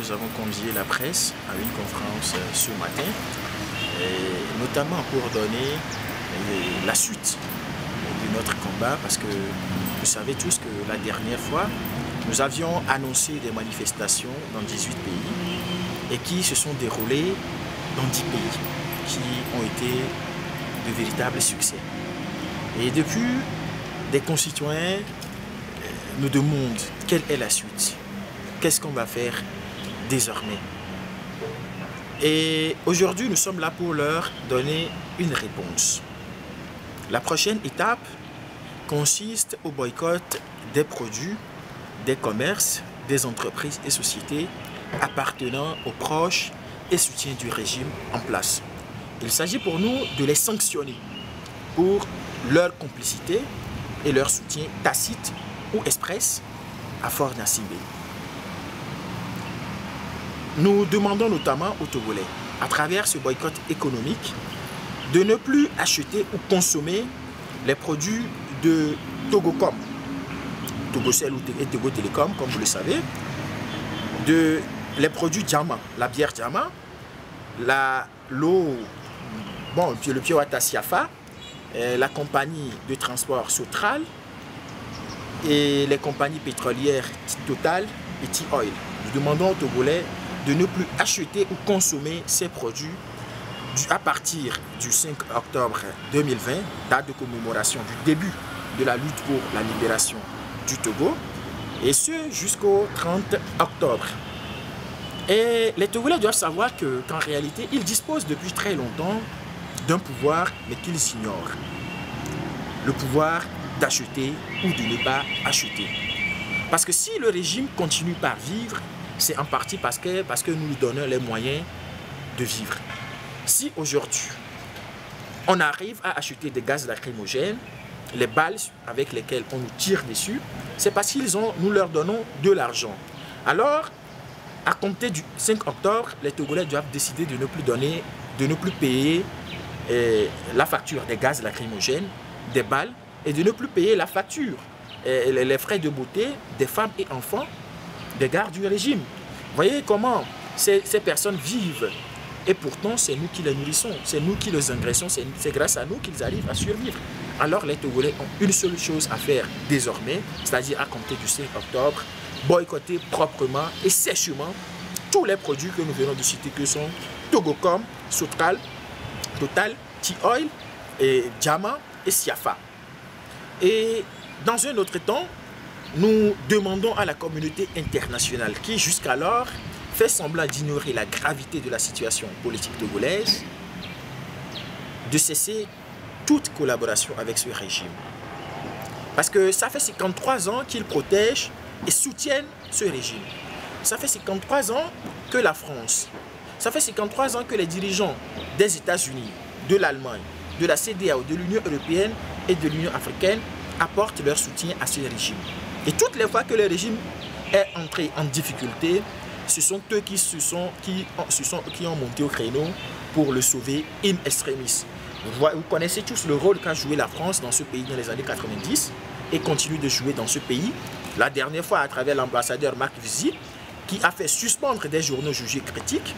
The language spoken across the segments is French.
nous avons convié la presse à une conférence ce matin, notamment pour donner la suite de notre combat, parce que vous savez tous que la dernière fois, nous avions annoncé des manifestations dans 18 pays et qui se sont déroulées dans 10 pays, qui ont été de véritables succès. Et depuis, des concitoyens nous demandent quelle est la suite, qu'est-ce qu'on va faire désormais. Et aujourd'hui, nous sommes là pour leur donner une réponse. La prochaine étape consiste au boycott des produits, des commerces, des entreprises et sociétés appartenant aux proches et soutiens du régime en place. Il s'agit pour nous de les sanctionner pour leur complicité et leur soutien tacite ou express à Fort Gnassingbé. Nous demandons notamment aux Togolais, à travers ce boycott économique, de ne plus acheter ou consommer les produits de Togocom, Togocel et Togo Télécom, comme vous le savez, les produits Diamant, la bière Diamant, l'eau, le Piowata Siafa, la compagnie de transport Sotral et les compagnies pétrolières Total et T-Oil. Nous demandons aux Togolais de ne plus acheter ou consommer ces produits à partir du 5 octobre 2020, date de commémoration du début de la lutte pour la libération du Togo, et ce jusqu'au 30 octobre. Et les Togolais doivent savoir qu'en réalité, ils disposent depuis très longtemps d'un pouvoir, mais qu'ils ignorent. Le pouvoir d'acheter ou de ne pas acheter. Parce que si le régime continue par vivre, c'est en partie parce que nous lui donnons les moyens de vivre. Si aujourd'hui, on arrive à acheter des gaz lacrymogènes, les balles avec lesquelles on nous tire dessus, c'est parce que nous leur donnons de l'argent. Alors, à compter du 5 octobre, les Togolais doivent décider de ne plus payer la facture des gaz lacrymogènes, des balles, et de ne plus payer la facture, les frais de beauté des femmes et enfants, des gardes du régime. Vous voyez comment ces personnes vivent. Et pourtant, c'est nous qui les nourrissons, c'est nous qui les engraissons, c'est grâce à nous qu'ils arrivent à survivre. Alors les Togolais ont une seule chose à faire désormais, c'est-à-dire à compter du 5 octobre, boycotter proprement et sèchement tous les produits que nous venons de citer, que sont Togocom, Sotral, Total, T-Oil, Diamant et Siafa. Et dans un autre temps, nous demandons à la communauté internationale qui jusqu'alors fait semblant d'ignorer la gravité de la situation politique togolaise, de cesser toute collaboration avec ce régime. Parce que ça fait 53 ans qu'ils protègent et soutiennent ce régime. Ça fait 53 ans que la France, ça fait 53 ans que les dirigeants des États-Unis, de l'Allemagne, de la CEDEAO, de l'Union européenne et de l'Union africaine apportent leur soutien à ce régime. Et toutes les fois que le régime est entré en difficulté, ce sont eux qui ont monté au créneau pour le sauver in extremis. Vous connaissez tous le rôle qu'a joué la France dans ce pays dans les années 90 et continue de jouer dans ce pays. La dernière fois à travers l'ambassadeur Marc Vizy qui a fait suspendre des journaux jugés critiques.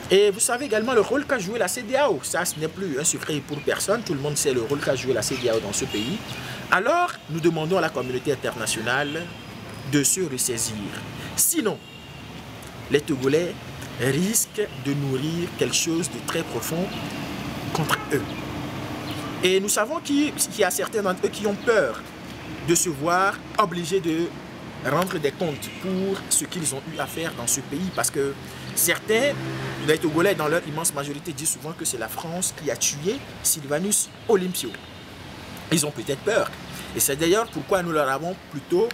Et vous savez également le rôle qu'a joué la CEDEAO. Ça, ce n'est plus un secret pour personne. Tout le monde sait le rôle qu'a joué la CEDEAO dans ce pays. Alors, nous demandons à la communauté internationale de se ressaisir. Sinon, les Togolais risquent de nourrir quelque chose de très profond contre eux. Et nous savons qu'il y a certains d'entre eux qui ont peur de se voir obligés de rendre des comptes pour ce qu'ils ont eu à faire dans ce pays. Parce que certains, les Togolais dans leur immense majorité, disent souvent que c'est la France qui a tué Sylvanus Olympio. Ils ont peut-être peur. Et c'est d'ailleurs pourquoi nous leur avons plutôt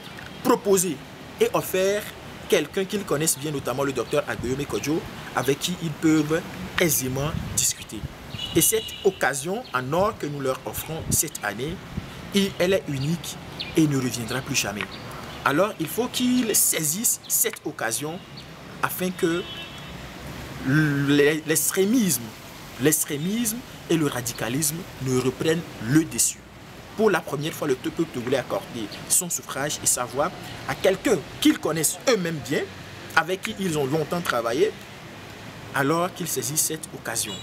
proposé et offert quelqu'un qu'ils connaissent bien, notamment le docteur Aguillaume Kodjo, avec qui ils peuvent aisément discuter. Et cette occasion en or que nous leur offrons cette année, elle est unique et ne reviendra plus jamais. Alors il faut qu'ils saisissent cette occasion afin que l'extrémisme et le radicalisme ne reprennent le dessus. Pour la première fois, le peuple togolais a accordé son suffrage et sa voix à quelqu'un qu'ils connaissent eux-mêmes bien, avec qui ils ont longtemps travaillé, alors qu'ils saisissent cette occasion